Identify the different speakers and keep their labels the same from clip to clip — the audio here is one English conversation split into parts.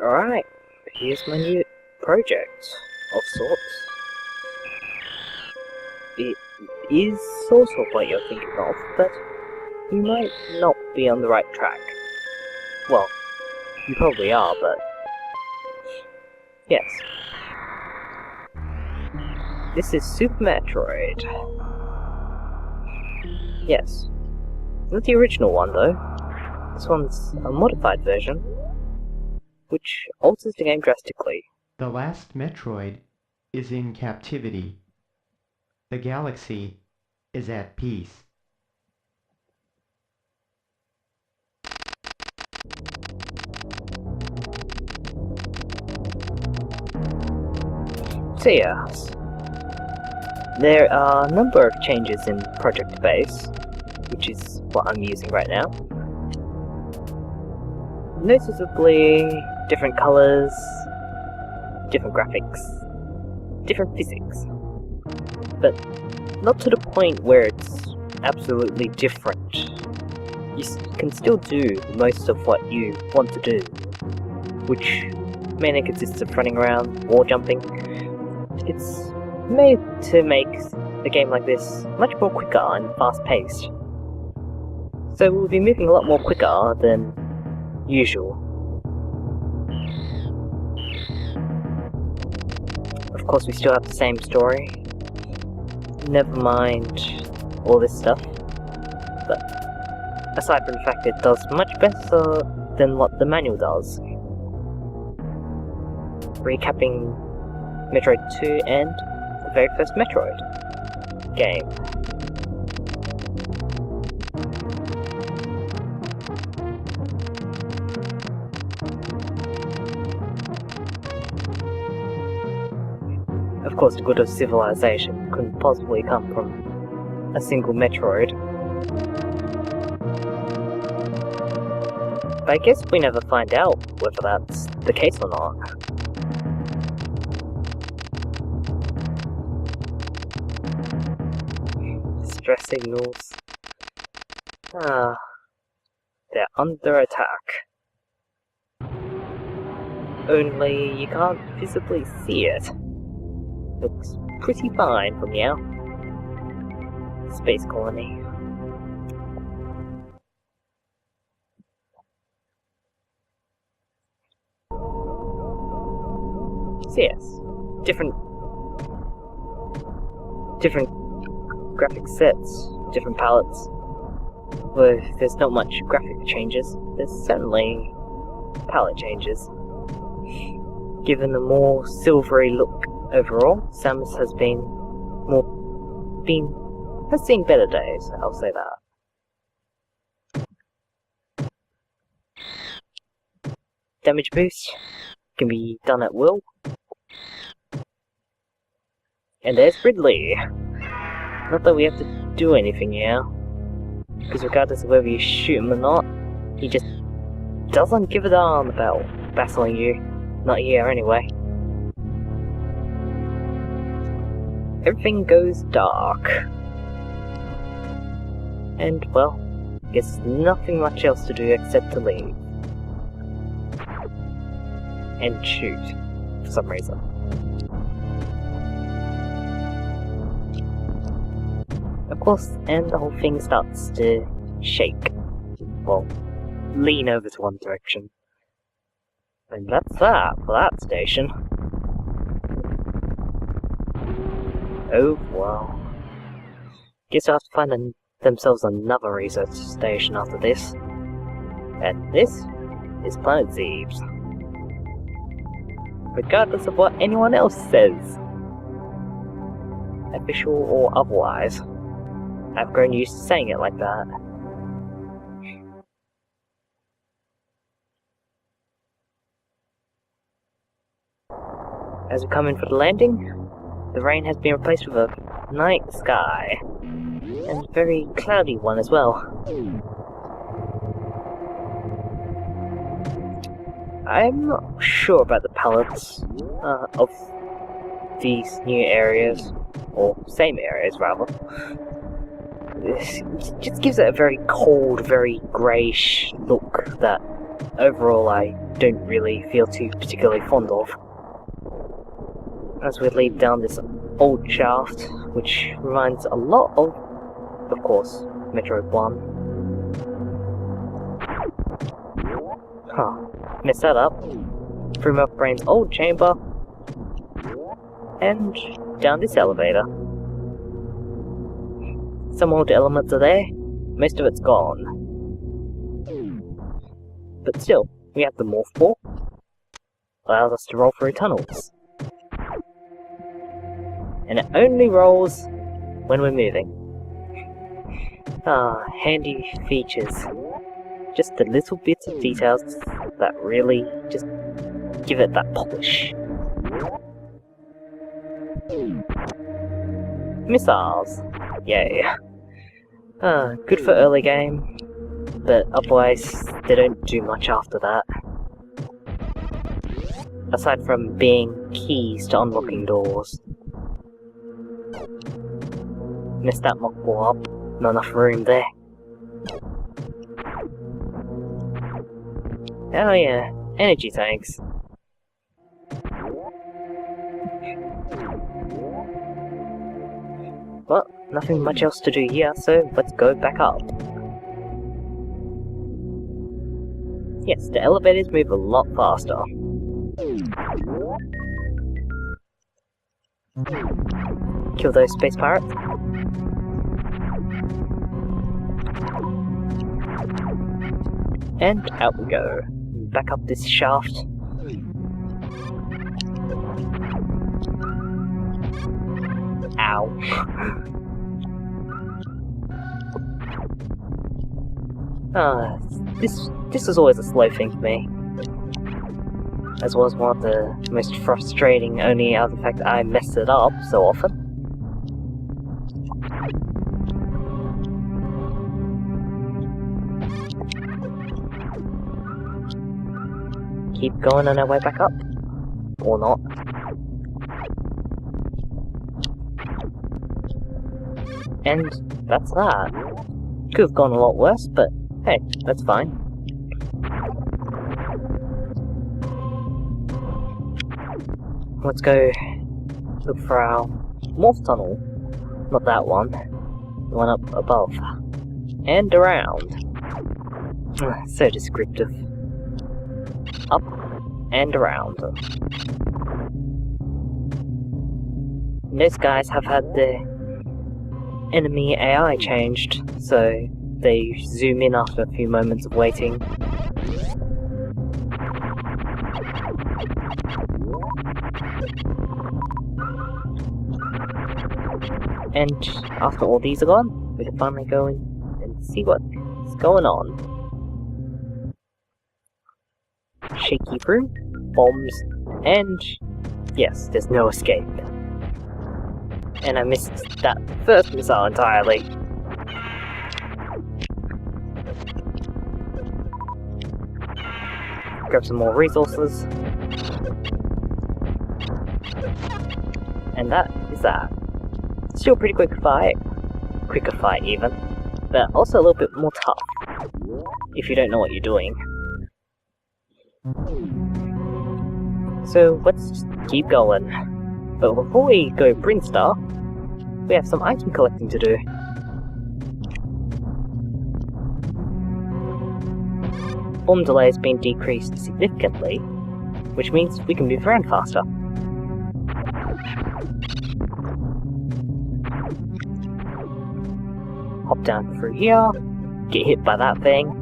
Speaker 1: Alright, here's my new project of sorts. It is sort of what you're thinking of, but you might not be on the right track. Well, you probably are, but yes. This is Super Metroid. Yes. Not the original one, though. This one's a modified version, which alters the game drastically.
Speaker 2: The last Metroid is in captivity. The galaxy is at peace.
Speaker 1: So yes, there are a number of changes in Project Base, which is what I'm using right now. Noticeably different colors, different graphics, different physics, but not to the point where it's absolutely different. You can still do most of what you want to do, which mainly consists of running around, wall jumping. It's made to make a game like this much more quicker and fast-paced. So we'll be moving a lot more quicker than usual. Of course, we still have the same story. Never mind all this stuff. But aside from the fact it does much better than what the manual does. Recapping Metroid 2 and the very first Metroid game. Of course, the good of civilization couldn't possibly come from a single Metroid. But I guess we never find out whether that's the case or not. Stress signals. They're under attack. Only you can't visibly see it. Looks pretty fine from here. Space colony. So yes, different graphic sets, different palettes. Well, there's not much graphic changes, there's certainly palette changes. Given a more silvery look overall, Samus has seen better days, I'll say that. Damage boost can be done at will. And there's Ridley. Not that we have to do anything here, because regardless of whether you shoot him or not, he just doesn't give a darn about battling you. Not here anyway. Everything goes dark. And, well, guess nothing much else to do except to leave. And shoot, for some reason. Of course, and the whole thing starts to shake. Well, lean over to one direction. And that's that for that station. Oh well. Guess they'll have to find themselves another research station after this. And this is Planet Zeebs. Regardless of what anyone else says. Official or otherwise. I've grown used to saying it like that. As we come in for the landing, the rain has been replaced with a night sky, and a very cloudy one as well. I'm not sure about the palettes of these new areas, or same areas rather. It just gives it a very cold, very greyish look that overall I don't really feel too particularly fond of. As we lead down this old shaft, which reminds a lot of course, Metroid 1. Huh, messed that up. Through my brain's old chamber, and down this elevator. Some old elements are there, most of it's gone. But still, we have the morph ball. Allows us to roll through tunnels. And it only rolls when we're moving. Ah, handy features. Just the little bits of details that really just give it that polish. Missiles. Yay. Good for early game, but otherwise they don't do much after that. Aside from being keys to unlocking doors. Messed that mock ball up, not enough room there. Oh yeah, energy tanks. Well, nothing much else to do here, so let's go back up. Yes, the elevators move a lot faster. Kill those space pirates. And out we go. Back up this shaft. Ow. This was always a slow thing for me. As well as one of the most frustrating only out of the fact that I mess it up so often. Keep going on our way back up. Or not. And that's that. Could have gone a lot worse, but hey, that's fine. Let's go look for our morph tunnel. Not that one. The one up above. And around. So descriptive. Up and around. Those guys have had the enemy AI changed, so they zoom in after a few moments of waiting. And after all these are gone, we can finally go in and see what's going on. Shaky room, bombs, and yes, there's no escape. And I missed that first missile entirely. Grab some more resources. And that is that. Still a pretty quick fight. Quicker fight even. But also a little bit more tough. If you don't know what you're doing. So let's just keep going. But before we go Brinstar, we have some item collecting to do. Bomb delay has been decreased significantly, which means we can move around faster. Hop down through here, get hit by that thing.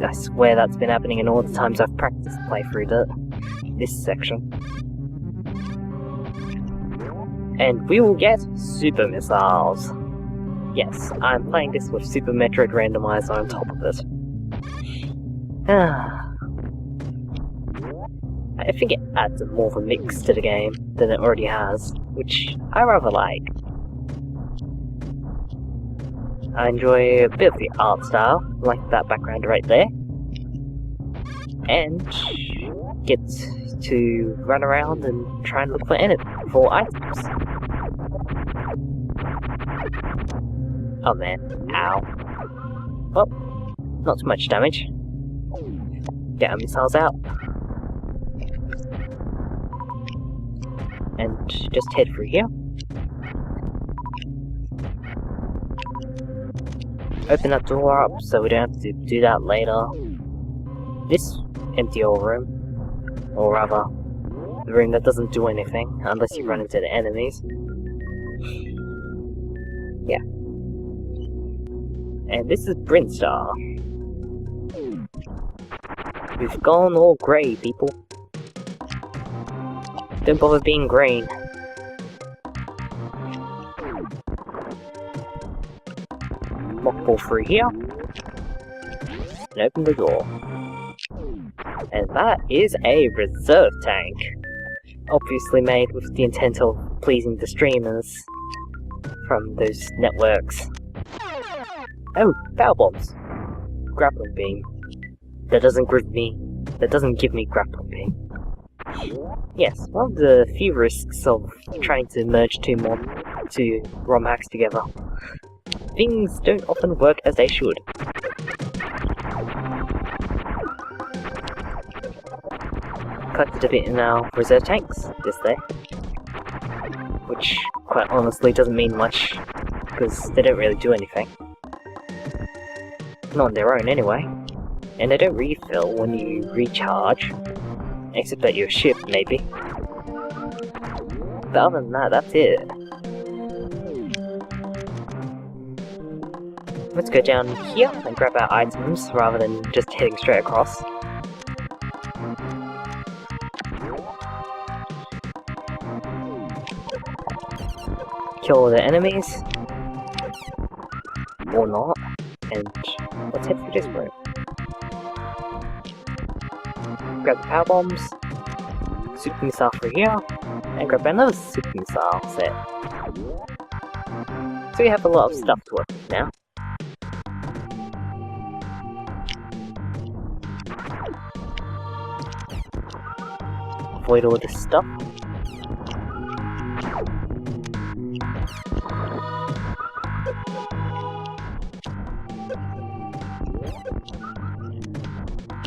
Speaker 1: I swear that's been happening in all the times I've practiced playthrough this section. And we will get Super Missiles. Yes, I'm playing this with Super Metroid Randomizer on top of it. I think it adds more of a mix to the game than it already has, which I rather like. I enjoy a bit of the art style, like that background right there. And get to run around and try and look for items. Oh man, ow. Well, not too much damage. Get our missiles out. And just head through here. Open that door up so we don't have to do that later. This empty old room, or rather, the room that doesn't do anything unless you run into the enemies. Yeah. And this is Brinstar. We've gone all grey, people. Don't bother being green. Lockball through here. And open the door. And that is a reserve tank. Obviously made with the intent of pleasing the streamers from those networks. Oh, power bombs. Grappling beam. That doesn't give me grappling beam. Yes, one of the few risks of trying to merge two ROM hacks together. Things don't often work as they should. Collected a bit in our reserve tanks, this there. Which, quite honestly, doesn't mean much, because they don't really do anything. Not on their own, anyway. And they don't refill when you recharge. Except at your ship, maybe. But other than that, that's it. Let's go down here and grab our items, rather than just heading straight across. Kill all the enemies. Or not. And let's head for this room. Grab the power bombs, super missile for here, and grab another super missile set. So we have a lot of stuff to work with now. Avoid all this stuff.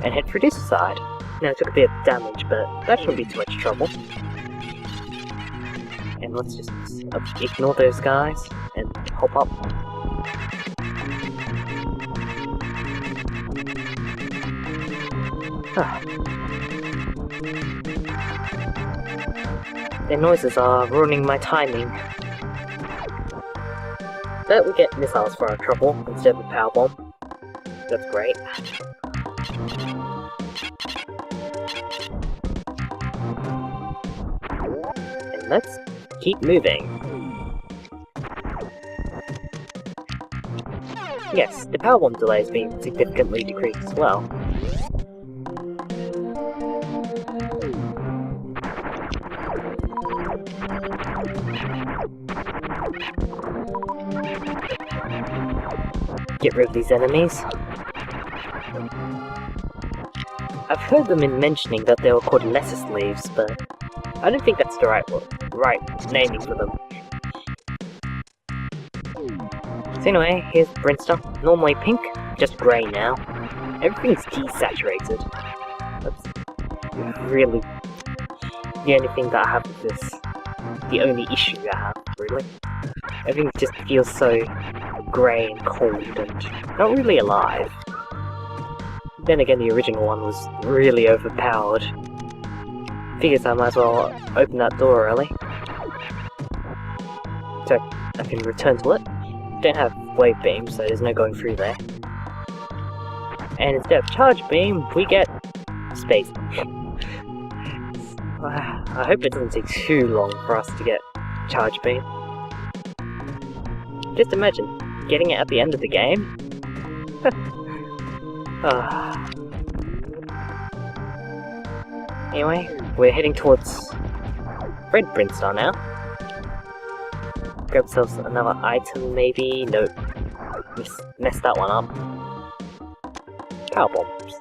Speaker 1: And head for this side. Now, it took a bit of damage, but that shouldn't be too much trouble. And let's just ignore those guys and hop up. Their noises are ruining my timing. But we get missiles for our trouble instead of a power bomb. That's great. Let's keep moving. Yes, the power bomb delay has been significantly decreased as well. Get rid of these enemies. I've heard them in mentioning that they were called lesser slaves, but I don't think that's the right naming for them. So anyway, here's Brinstar. Normally pink, just grey now. Everything's desaturated. That's really the only thing that I have with this. The only issue I have, really. Everything just feels so grey and cold and not really alive. Then again, the original one was really overpowered. Figures I might as well open that door early. So I can return to it. Don't have wave beam, so there's no going through there. And instead of charge beam, we get space. I hope it doesn't take too long for us to get charge beam. Just imagine getting it at the end of the game. Anyway, we're heading towards Red Brinstar now. Grab ourselves another item, maybe. Nope. Messed that one up. Power bombs.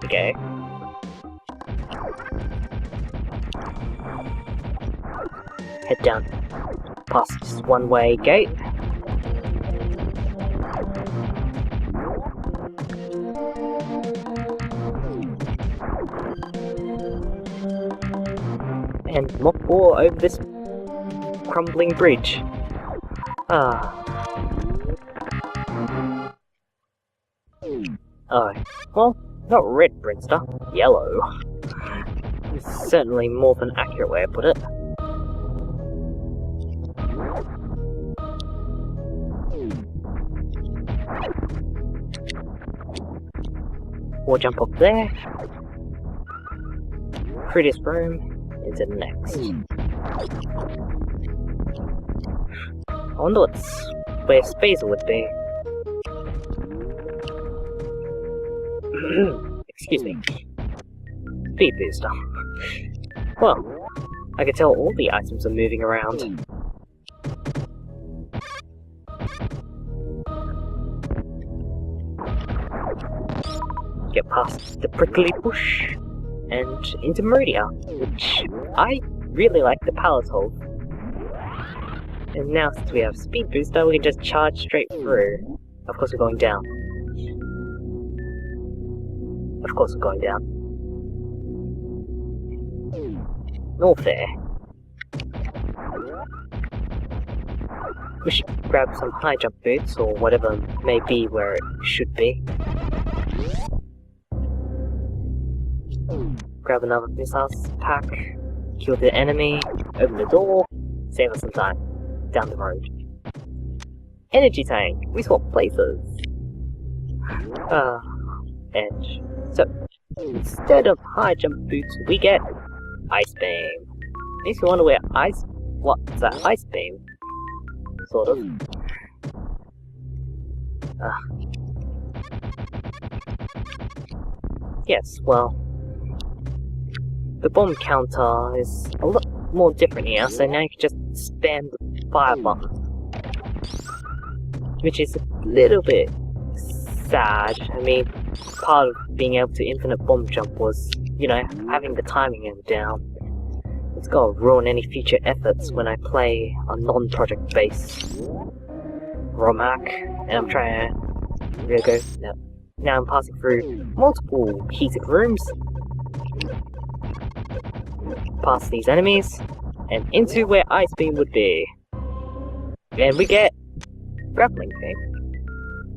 Speaker 1: Okay. Head down past this one-way gate. and mockball over this crumbling bridge. Ah. Oh, well, not red, Brinster. Yellow. It's certainly more than an accurate way to put it. We'll jump up there. Through this room, into the next. I wonder where Spacer would be. Excuse me. Speed booster. Well, I can tell all the items are moving around. Get past the prickly bush and into Meridia, which I really like the palette of. And now since we have speed booster, we can just charge straight through. Of course we're going down. Of course we're going down. North there. We should grab some high jump boots or whatever may be where it should be. Grab another missiles pack, kill the enemy, open the door, save us some time. Down the road. Energy tank! We swap places! And so, instead of high jump boots, we get ice beam. Makes me wonder where what's that ice beam? Sort of. Yes, well, the bomb counter is a lot more different here, so now you can just spam the fire button. Which is a little bit sad. I mean, part of being able to infinite bomb jump was, you know, having the timing down. It's gonna ruin any future efforts when I play a non-project base ROMhack, and I'm trying to really go. Now I'm passing through multiple heated rooms, past these enemies, and into where Ice Beam would be. And we get grappling thing.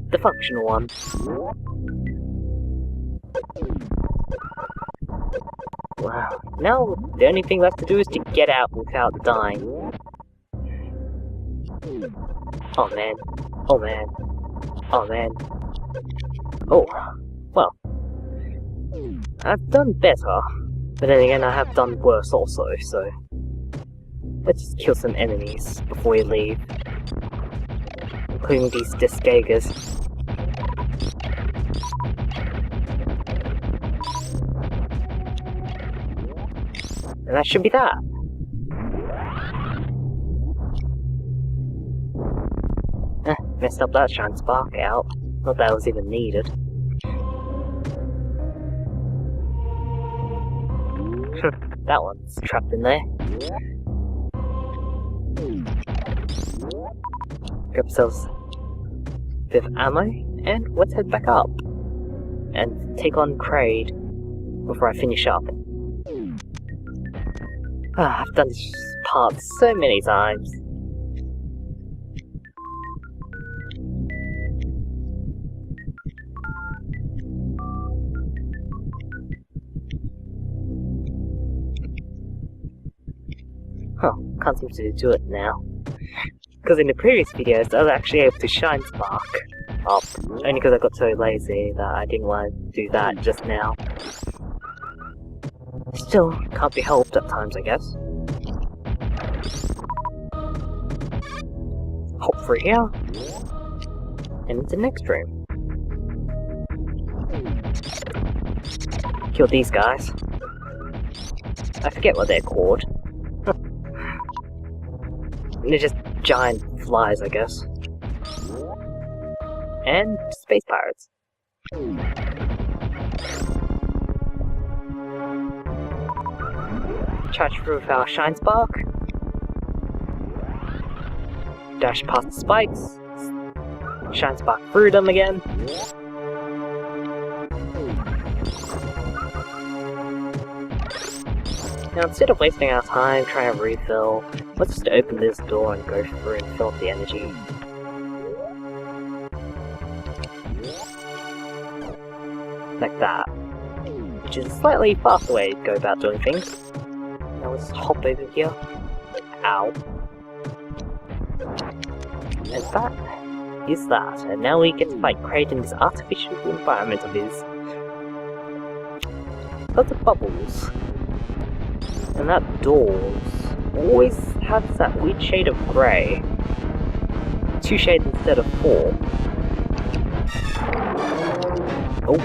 Speaker 1: The functional one. Wow. Now the only thing left to do is to get out without dying. Oh man. Oh man. Oh man. Oh. Well. I've done better. But then again, I have done worse also, so... Let's just kill some enemies before we leave. Including these Discagas. And that should be that. Messed up that Shine Spark out. Not that it was even needed. That one's trapped in there. Grab ourselves a bit of ammo, and let's head back up. And take on Kraid before I finish up. I've done this part so many times. Huh, can't seem to do it now. Because in the previous videos, I was actually able to Shine Spark up. Only because I got so lazy that I didn't want to do that just now. Still, can't be helped at times, I guess. Hop through here. And into the next room. Kill these guys. I forget what they're called. They're just giant flies, I guess. And space pirates. Charge through with our Shine Spark. Dash past the spikes. Shine Spark through them again. Now, instead of wasting our time trying to refill, let's just open this door and go through and fill up the energy. Like that. Which is a slightly faster way to go about doing things. Now let's hop over here. Ow. And that is that. And now we get to fight Kraid in this artificial environment of his. Lots of bubbles. And that doors always has that weird shade of grey. 2 shades instead of 4. Oh.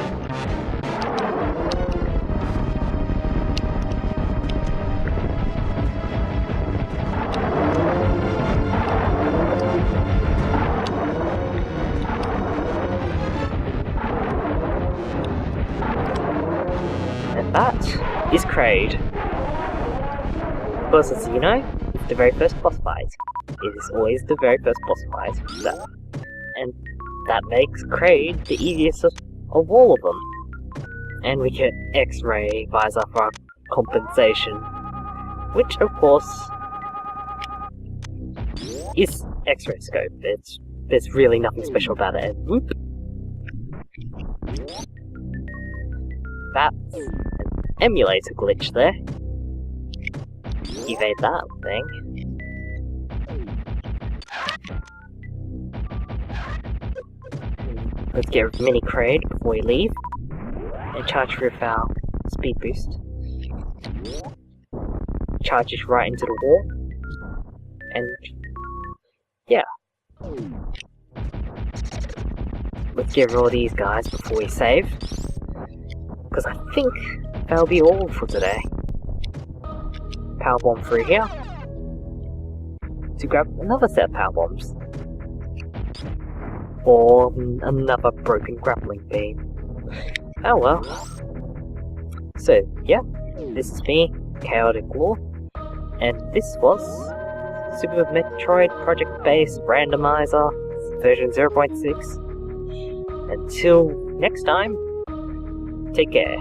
Speaker 1: And that is Kraid. Of course, as you know, it's the very first boss fight. It is always the very first boss fight. And that makes Kraid the easiest of all of them. And we get X-ray visor for our compensation. Which, of course, is X-ray scope. There's really nothing special about it. And whoop. That's an emulator glitch there. Evade that thing. Let's get rid of Mini Kraid before we leave. And charge with our speed boost. Charges right into the wall. And yeah. Let's get rid of all these guys before we save. Because I think that'll be all for today. Power bomb through here. To grab another set of power bombs. Or another broken grappling beam. Oh well. So, yeah. This is me, Chaotic Law. And this was Super Metroid Project Base Randomizer version 0.6. Until next time, take care.